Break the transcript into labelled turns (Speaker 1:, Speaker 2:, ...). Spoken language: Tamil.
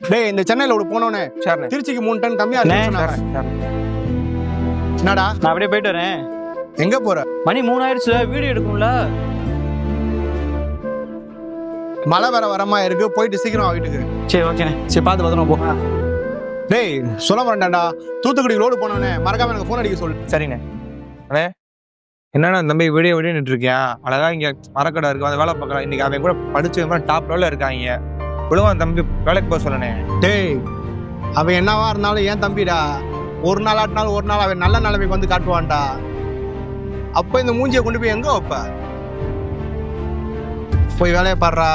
Speaker 1: டேய் இந்த சென்னையில ஒரு போனோனே
Speaker 2: சரிண்ணே.
Speaker 1: திருச்சிக்கு 3 டன் கம்மியா இருக்குன்னு சொன்னாங்க. என்னடா
Speaker 3: நான் அப்படியே போயிட்டு வரேன்.
Speaker 1: எங்க போற?
Speaker 3: மணி 3 ஆயிடுச்சு, வீடியோ எடுக்கும்ல.
Speaker 1: மழை வரமா இருக்கு, போயிட்டு சீக்கிரம் வா வீட்டுக்கு.
Speaker 3: சரி ஓகேண்ணே.
Speaker 1: சரி பார்த்து பத்திரமா போ. டேய் சொல்ல மாட்டேன்டா, தூத்துக்குடி ரோடு போனோனே மறக்காம எனக்கு ஃபோன் அடிக்க சொல்லு.
Speaker 2: சரிண்ணே. அண்ணே என்னண்ணா தம்பி வீடியோ நின்றுருக்கியா? அழகா இங்க மரக்கடை இருக்கு, அந்த வேலை பார்க்கலாம். இன்னைக்கு அவன் கூட படிச்சு டாப் லெவலில் இருக்காங்க. ஒழுங்கா தம்பி வேலைக்கு போக சொல்லணே.
Speaker 1: டேய் அவன் என்னவா இருந்தாலும் ஏன் தம்பிடா, ஒரு நாள் ஆட்டினாலும் ஒரு நாள் அவன் நல்ல நிலைமைக்கு வந்து காட்டுவான்டா. அப்ப இந்த மூஞ்சியை கொண்டு போய் எங்க வைப்ப? போய் வேலையை பாடுறா.